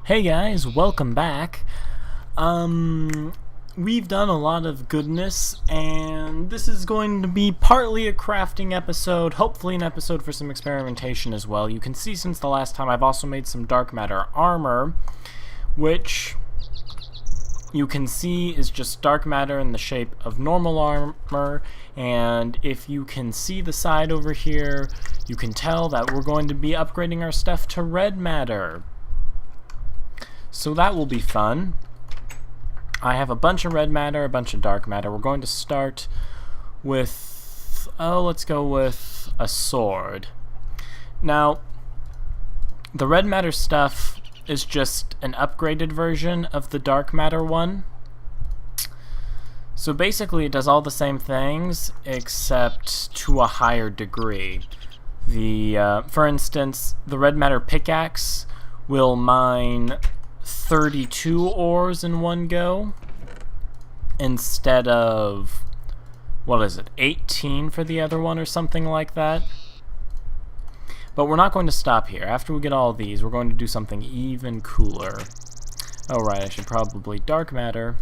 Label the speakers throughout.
Speaker 1: Hey guys, welcome back. We've done a lot of goodness, and this is going to be partly a crafting episode, hopefully an episode for some experimentation as well. You can see since the last time I've also made some dark matter armor, which you can see is just dark matter in the shape of normal armor, and if you can see the side over here, you can tell that we're going to be upgrading our stuff to red matter. So that will be fun. I have a bunch of red matter, a bunch of dark matter. We're going to start with, let's go with a sword. Now, the red matter stuff is just an upgraded version of the dark matter one. So basically it does all the same things, except to a higher degree. For instance, the red matter pickaxe will mine 32 ores in one go instead of, what is it, 18 for the other one or something like that. But we're not going to stop here. After we get all of these, we're going to do something even cooler. Oh right, I should probably dark matter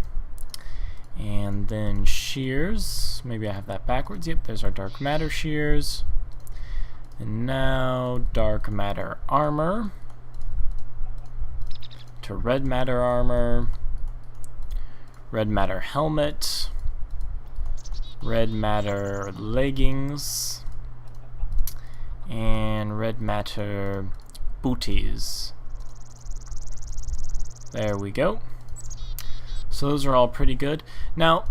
Speaker 1: and then shears. Maybe I have that backwards. Yep, there's our dark matter shears. And now dark matter armor to red matter armor, red matter helmet, red matter leggings, and red matter booties. There we go. So those are all pretty good. Now,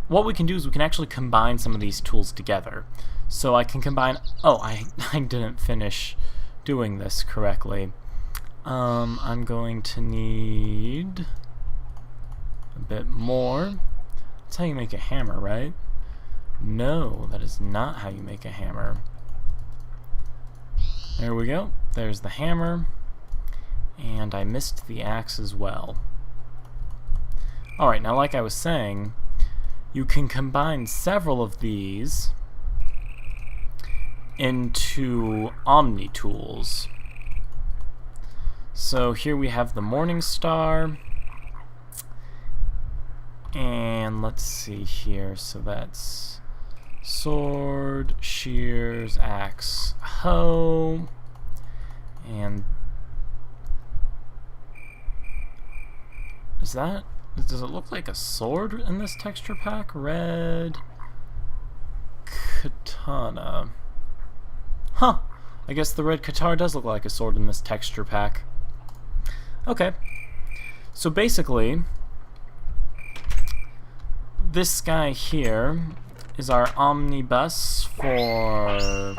Speaker 1: what we can do is we can actually combine some of these tools together. So I can combine, I didn't finish doing this correctly. I'm going to need a bit more. That's how you make a hammer, right? No, that is not how you make a hammer. There we go. There's the hammer. And I missed the axe as well. Alright, now like I was saying, you can combine several of these into Omni-tools. So here we have the Morning Star, and let's see here, so that's sword, shears, axe, hoe, and does it look like a sword in this texture pack? Red katana. Huh, I guess the red katana does look like a sword in this texture pack. Okay, so basically, this guy here is our omnibus for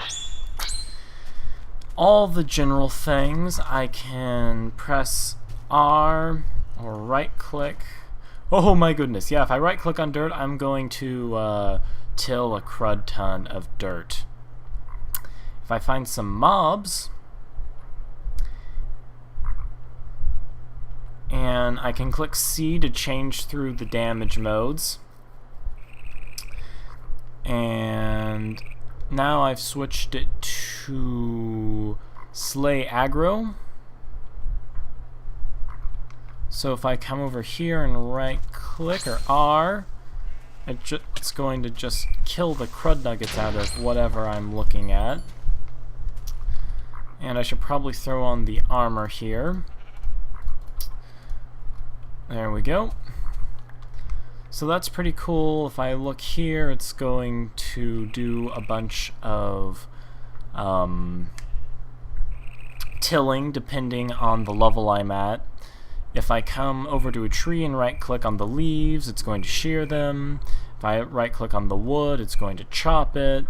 Speaker 1: all the general things. I can press R or right click. Oh my goodness, yeah, if I right click on dirt, I'm going to till a crud ton of dirt. If I find some mobs, and I can click C to change through the damage modes. And now I've switched it to Slay Aggro. So if I come over here and right click or R, it's going to just kill the crud nuggets out of whatever I'm looking at. And I should probably throw on the armor here. There we go. So that's pretty cool. If I look here, it's going to do a bunch of tilling depending on the level I'm at. If I come over to a tree and right click on the leaves, it's going to shear them. If I right click on the wood, it's going to chop it.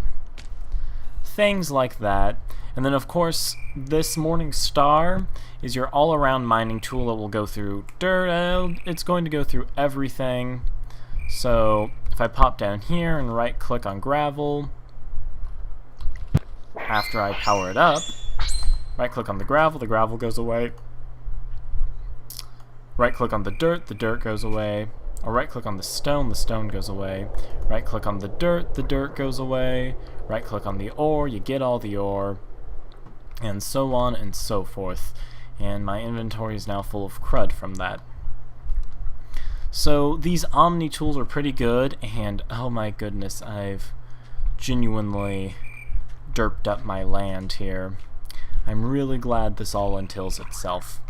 Speaker 1: Things like that. And then of course, this Morning Star is your all-around mining tool that will go through dirt. It's going to go through everything. So if I pop down here and right click on gravel, after I power it up, right click on the gravel goes away. Right click on the dirt goes away. Or right click on the stone goes away. Right click on the dirt goes away. Right click on the ore, you get all the ore. And so on and so forth. and my inventory is now full of crud from that. So these Omni-tools are pretty good, and oh my goodness, I've genuinely derped up my land here. I'm really glad this all entails itself.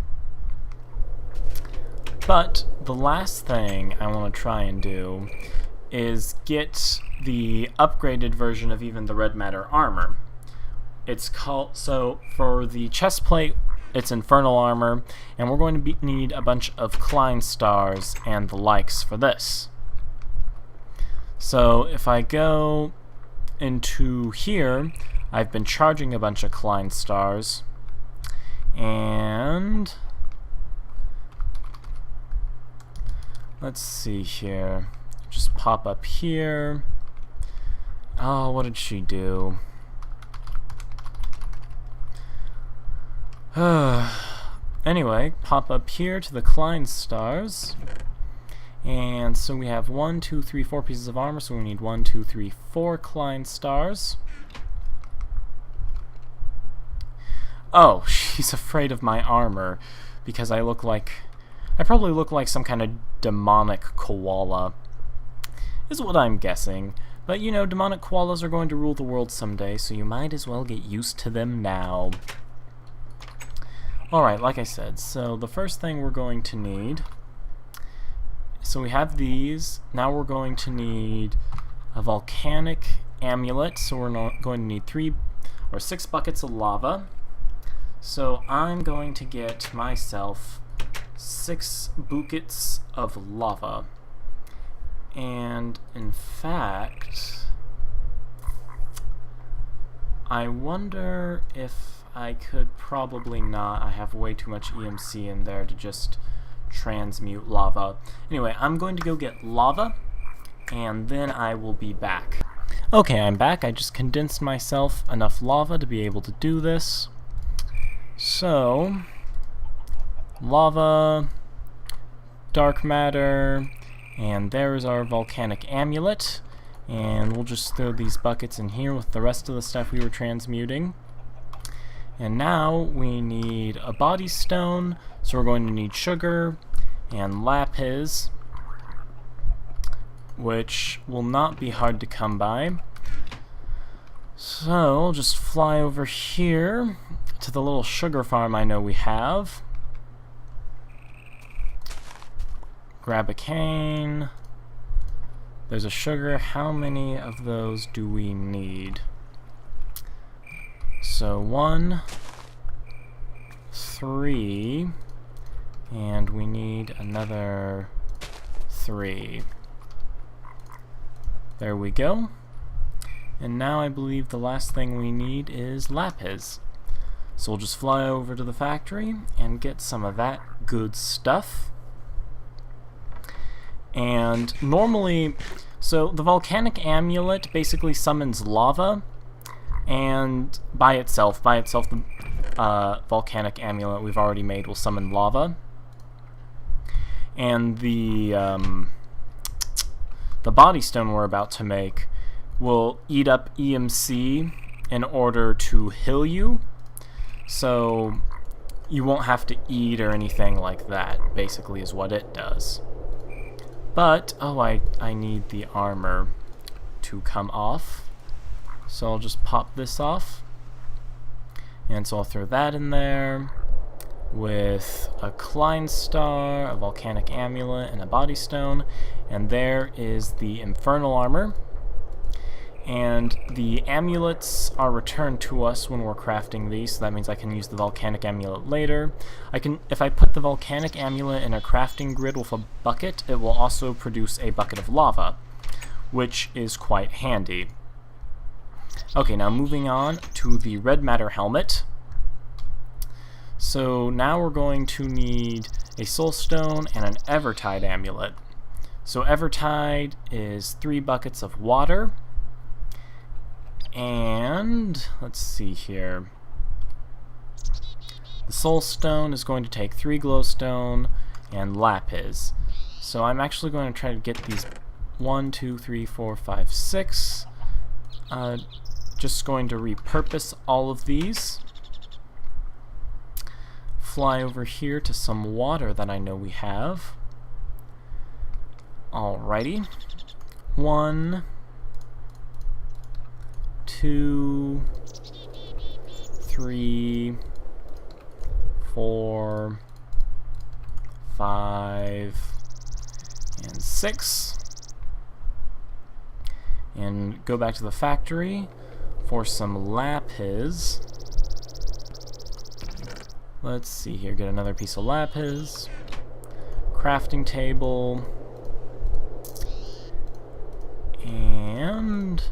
Speaker 1: But the last thing I want to try and do is get the upgraded version of even the red matter armor. It's called, so for the chest plate, it's Infernal armor, and we're going to need a bunch of Klein stars and the likes for this. So if I go into here, I've been charging a bunch of Klein stars, and let's see here. Just pop up here. Oh, what did she do? Anyway, pop up here to the Klein stars. And so we have 1, 2, 3, 4 pieces of armor, so we need 1, 2, 3, 4 Klein stars. Oh, she's afraid of my armor because I probably look like some kind of demonic koala, is what I'm guessing. But you know, demonic koalas are going to rule the world someday, so you might as well get used to them now. Alright, like I said, so the first thing we're going to need, so we have these, now we're going to need a volcanic amulet, so we're going to need 3 or 6 buckets of lava. So I'm going to get myself 6 buckets of lava. And in fact, I wonder if I could probably not. I have way too much EMC in there to just transmute lava. Anyway, I'm going to go get lava, and then I will be back. Okay, I'm back. I just condensed myself enough lava to be able to do this. So, lava, dark matter, and there's our volcanic amulet. And we'll just throw these buckets in here with the rest of the stuff we were transmuting. And now we need a body stone, so we're going to need sugar and lapis, which will not be hard to come by. So I'll just fly over here to the little sugar farm I know we have. Grab a cane. There's a sugar. How many of those do we need? So 1, 3, and we need another 3. There we go. And now I believe the last thing we need is lapis. So we'll just fly over to the factory and get some of that good stuff. And normally, so the volcanic amulet basically summons lava, and by itself the volcanic amulet we've already made will summon lava. And the body stone we're about to make will eat up EMC in order to heal you, so you won't have to eat or anything like that, basically is what it does. But, oh, I need the armor to come off, so I'll just pop this off, and so I'll throw that in there with a Klein star, a volcanic amulet, and a body stone, and there is the Infernal armor. And the amulets are returned to us when we're crafting these, so that means I can use the volcanic amulet later. If I put the volcanic amulet in a crafting grid with a bucket, it will also produce a bucket of lava, which is quite handy. Okay, now moving on to the red matter helmet. So now we're going to need a soul stone and an Evertide amulet. So Evertide is 3 buckets of water. And let's see here. The soul stone is going to take 3 glowstone and lapis. So I'm actually going to try to get these 1, 2, 3, 4, 5, 6. Just going to repurpose all of these. fly over here to some water that I know we have. Alrighty. 1, 2, 3, 4, 5, and 6. And go back to the factory for some lapis. Let's see here, get another piece of lapis. Crafting table. And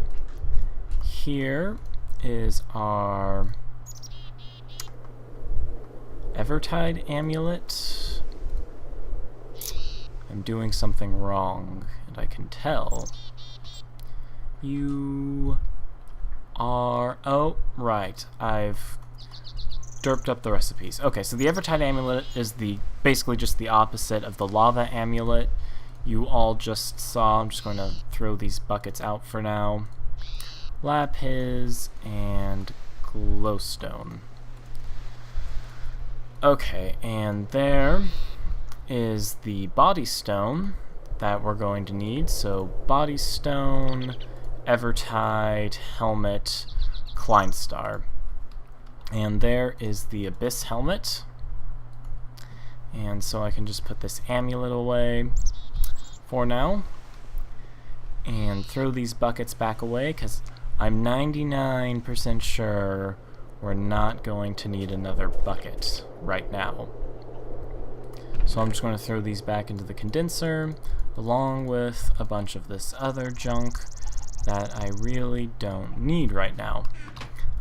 Speaker 1: here is our Evertide amulet. I'm doing something wrong, and I can tell. You are... oh, right. I've derped up the recipes. Okay, so the Evertide amulet is basically just the opposite of the lava amulet you all just saw. I'm just going to throw these buckets out for now. Lapis and glowstone. Okay, and there is the body stone that we're going to need. So body stone, Evertide, helmet, Kleinstar. And there is the Abyss helmet. And so I can just put this amulet away for now. And throw these buckets back away, because I'm 99% sure we're not going to need another bucket right now. So I'm just going to throw these back into the condenser, along with a bunch of this other junk that I really don't need right now.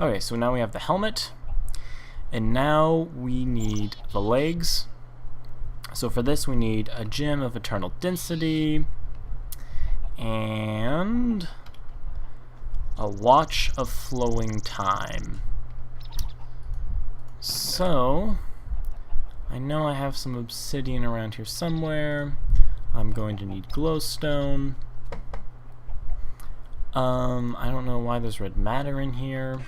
Speaker 1: Okay, so now we have the helmet, and now we need the legs. So for this we need a gem of eternal density, and a watch of flowing time. So I know I have some obsidian around here somewhere. I'm going to need glowstone. I don't know why there's red matter in here.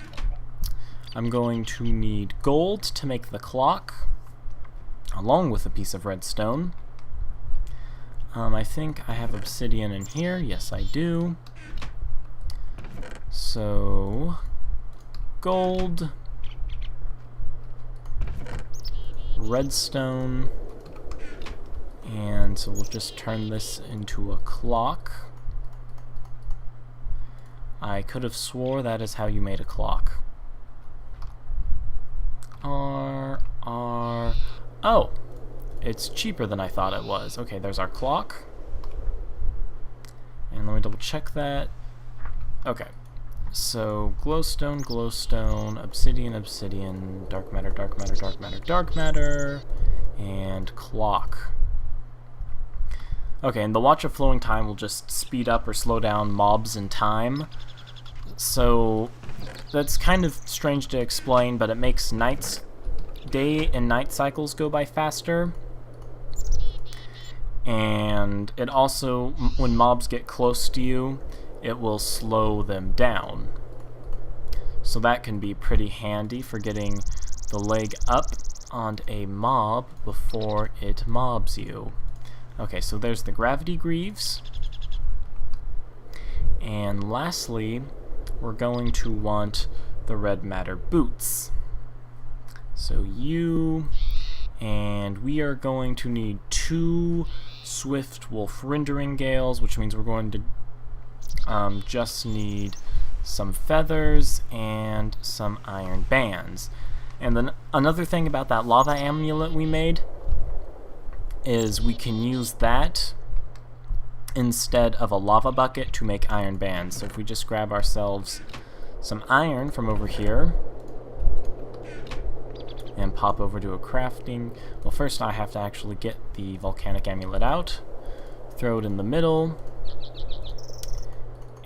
Speaker 1: I'm going to need gold to make the clock, along with a piece of redstone. I think I have obsidian in here. Yes, I do. So, gold, redstone, and so we'll just turn this into a clock. I could have swore that is how you made a clock. Oh! It's cheaper than I thought it was. Okay, there's our clock. And let me double check that. Okay. So, glowstone, glowstone, obsidian, obsidian, dark matter, dark matter, dark matter, dark matter, and clock. Okay, and the Watch of Flowing Time will just speed up or slow down mobs in time. So, that's kind of strange to explain, but it makes day and night cycles go by faster. And it also, when mobs get close to you, it will slow them down. So that can be pretty handy for getting the leg up on a mob before it mobs you. Okay, so there's the gravity greaves. And lastly, we're going to want the red matter boots. So and we are going to need 2 swift wolf rendering gales, which means we're going to just need some feathers and some iron bands. And then another thing about that lava amulet we made is we can use that instead of a lava bucket to make iron bands. So if we just grab ourselves some iron from over here and pop over to a crafting. Well, first I have to actually get the volcanic amulet out, throw it in the middle,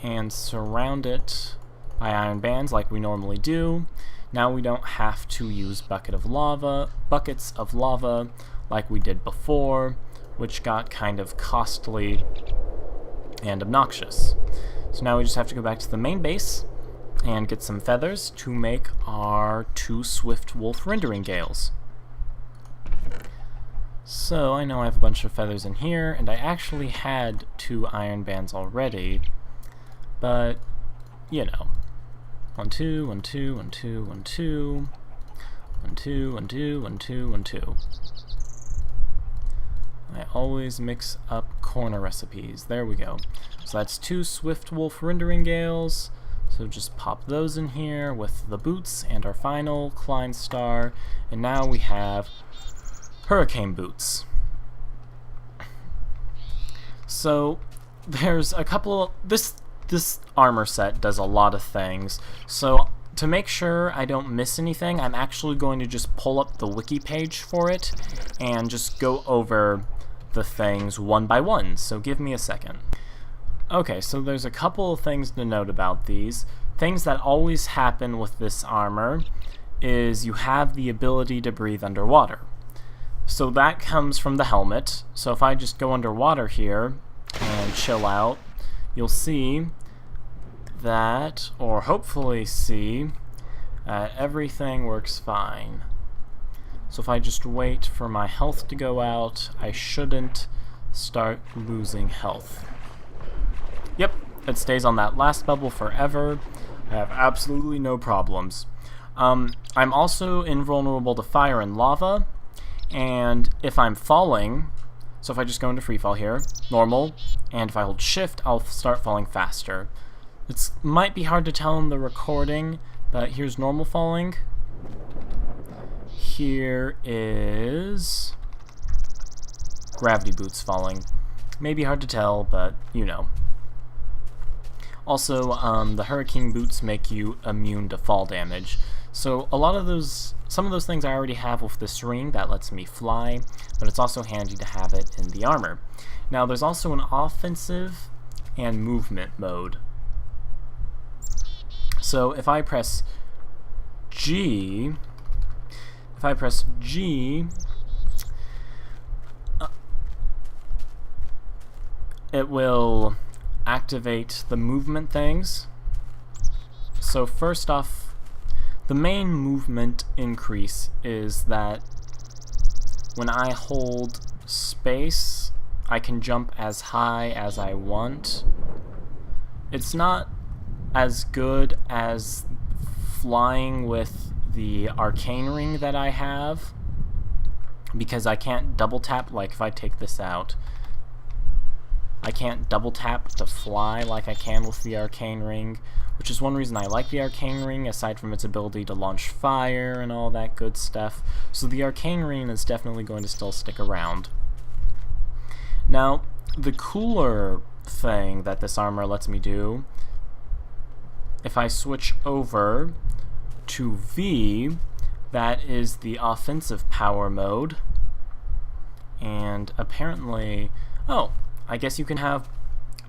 Speaker 1: and surround it by iron bands like we normally do. Now we don't have to use buckets of lava like we did before, which got kind of costly and obnoxious. So now we just have to go back to the main base and get some feathers to make our 2 swift wolf rendering gales. So I know I have a bunch of feathers in here, and I actually had 2 iron bands already, but, you know. 1, 2, 1, 2, 1, 2, 1, 2, 1, 2, 1, 2, 1, 2, 1, 2. I always mix up corner recipes. There we go. So that's 2 Swift Wolf Rendering Gales. So just pop those in here with the boots and our final Klein Star. And now we have Hurricane Boots. So there's a couple... This armor set does a lot of things. So to make sure I don't miss anything, I'm actually going to just pull up the wiki page for it and just go over the things one by one, so give me a second. Okay, so there's a couple of things to note about these. Things that always happen with this armor is you have the ability to breathe underwater. So that comes from the helmet. So if I just go underwater here and chill out, you'll see that, or hopefully see, everything works fine. So if I just wait for my health to go out, I shouldn't start losing health. Yep, it stays on that last bubble forever. I have absolutely no problems. I'm also invulnerable to fire and lava, and if I'm falling, so if I just go into free fall here, normal, and if I hold shift, I'll start falling faster. It might be hard to tell in the recording, but here's normal falling. Here is gravity boots falling. Maybe hard to tell, but you know. Also, the hurricane boots make you immune to fall damage. So some of those things I already have with this ring that lets me fly, but it's also handy to have it in the armor. Now there's also an offensive and movement mode. So if I press G, it will activate the movement things. So first off, the main movement increase is that when I hold space, I can jump as high as I want. It's not as good as flying with the arcane ring that I have, because I can't double tap. Like if I take this out, I can't double tap to fly like I can with the arcane ring, which is one reason I like the arcane ring, aside from its ability to launch fire and all that good stuff. So the arcane ring is definitely going to still stick around. Now, the cooler thing that this armor lets me do, if I switch over to V, that is the offensive power mode, and apparently, oh, I guess you can have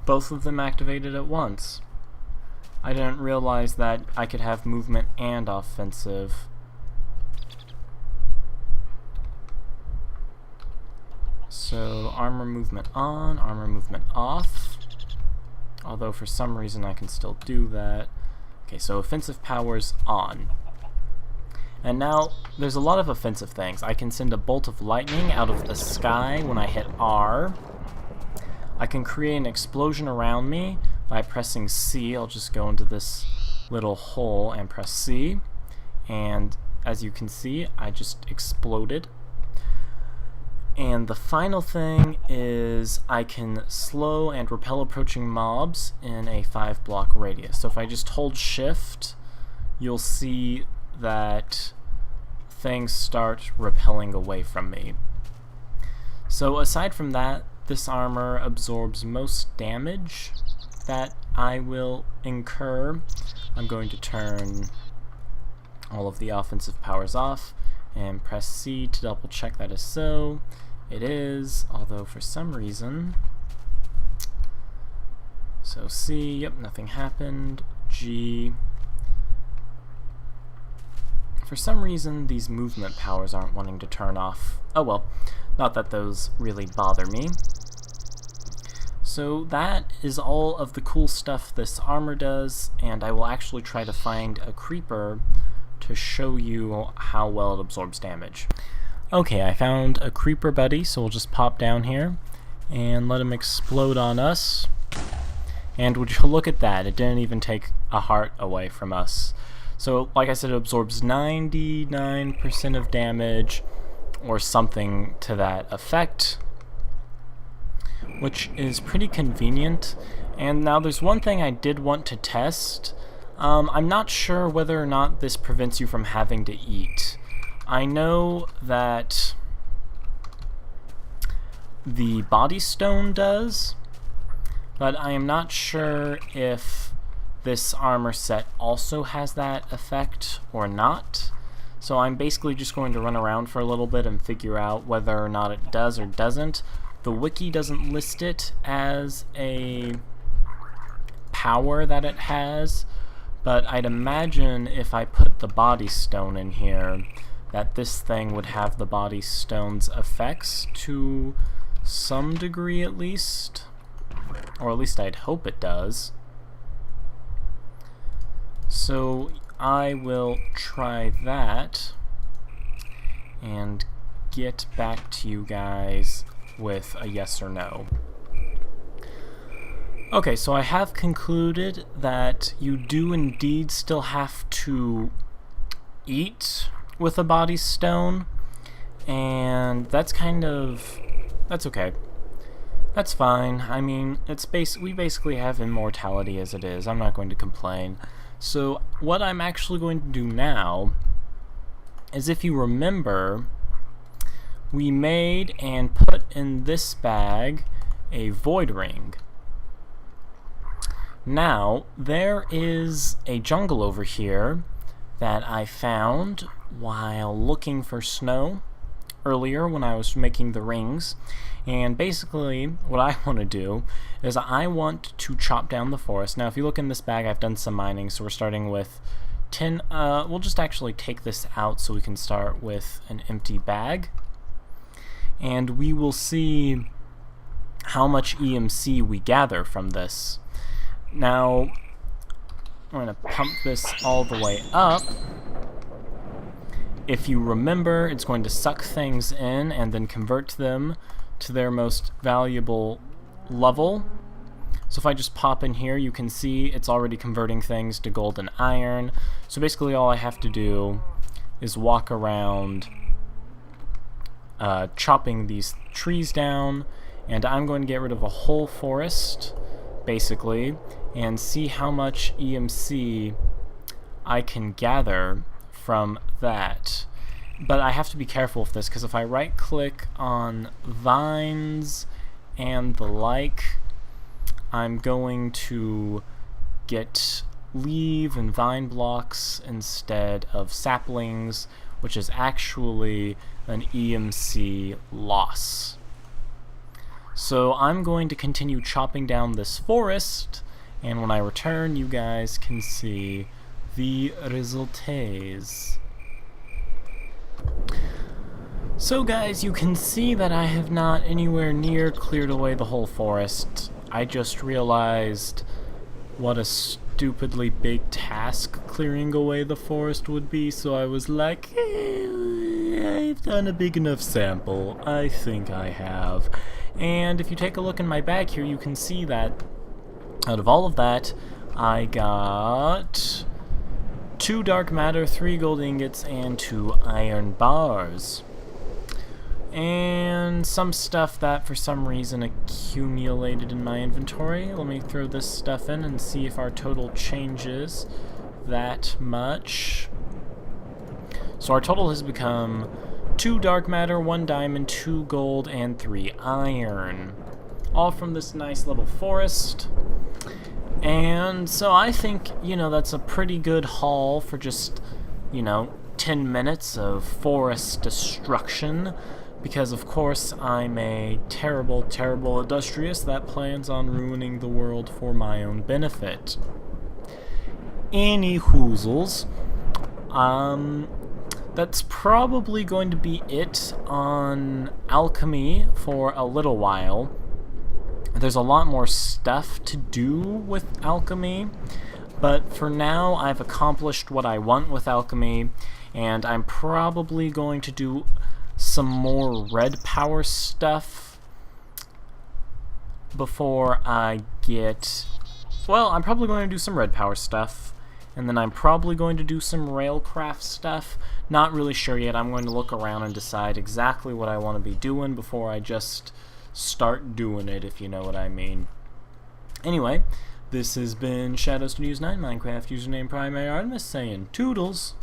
Speaker 1: both of them activated at once. I didn't realize that I could have movement and offensive. So armor movement on, armor movement off, although for some reason I can still do that. Okay, so offensive powers on. And now, there's a lot of offensive things. I can send a bolt of lightning out of the sky when I hit R. I can create an explosion around me by pressing C. I'll just go into this little hole and press C. And as you can see, I just exploded. And the final thing is I can slow and repel approaching mobs in a 5-block radius. So if I just hold shift, you'll see that things start repelling away from me. So aside from that, this armor absorbs most damage that I will incur. I'm going to turn all of the offensive powers off and press C to double check that is so. It is, although for some reason, so C, yep, nothing happened. G, for some reason these movement powers aren't wanting to turn off. Oh well, not that those really bother me. So that is all of the cool stuff this armor does, and I will actually try to find a creeper to show you how well it absorbs damage. Okay, I found a creeper buddy, so we'll just pop down here and let him explode on us. And would you look at that, it didn't even take a heart away from us. So, like I said, it absorbs 99% of damage, or something to that effect, which is pretty convenient. And now there's one thing I did want to test. I'm not sure whether or not this prevents you from having to eat. I know that the body stone does, but I am not sure if this armor set also has that effect or not. So I'm basically just going to run around for a little bit and figure out whether or not it does or doesn't. The wiki doesn't list it as a power that it has, but I'd imagine if I put the body stone in here, that this thing would have the body stone's effects to some degree at least. Or at least I'd hope it does. So I will try that and get back to you guys with a yes or no. Okay, so I have concluded that you do indeed still have to eat with a body stone, and that's okay. That's fine. I mean, we basically have immortality as it is. I'm not going to complain. So what I'm actually going to do now is, if you remember, we made and put in this bag a void ring. Now, there is a jungle over here that I found while looking for snow earlier when I was making the rings. And basically, what I want to do is I want to chop down the forest. Now, if you look in this bag, I've done some mining, so we're starting with 10. We'll just actually take this out so we can start with an empty bag. And we will see how much EMC we gather from this. Now, I'm going to pump this all the way up. If you remember, it's going to suck things in and then convert them to their most valuable level. So if I just pop in here, you can see it's already converting things to gold and iron. So basically all I have to do is walk around chopping these trees down, and I'm going to get rid of a whole forest, basically, and see how much EMC I can gather from that. But I have to be careful with this, because if I right click on vines and the like, I'm going to get leaf and vine blocks instead of saplings, which is actually an EMC loss. So I'm going to continue chopping down this forest, and when I return, you guys can see the results. So guys, you can see that I have not anywhere near cleared away the whole forest. I just realized what a stupidly big task clearing away the forest would be, so I was like, I've done a big enough sample. I think I have. And if you take a look in my bag here, you can see that out of all of that, I got 2 dark matter, 3 gold ingots, and 2 iron bars. And some stuff that for some reason accumulated in my inventory. Let me throw this stuff in and see if our total changes that much. So our total has become 2 dark matter, 1 diamond, 2 gold, and 3 iron. All from this nice little forest. And so I think, that's a pretty good haul for just, 10 minutes of forest destruction. Because, of course, I'm a terrible, terrible industrious that plans on ruining the world for my own benefit. Any hoozles. That's probably going to be it on alchemy for a little while. There's a lot more stuff to do with alchemy, but for now I've accomplished what I want with alchemy, and I'm probably going to do some more red power stuff before I get... Well, I'm probably going to do some red power stuff, and then I'm probably going to do some railcraft stuff. Not really sure yet. I'm going to look around and decide exactly what I want to be doing before I just start doing it, if you know what I mean. Anyway, this has been Shadow Studios 9 Minecraft username Primary Artemis saying toodles.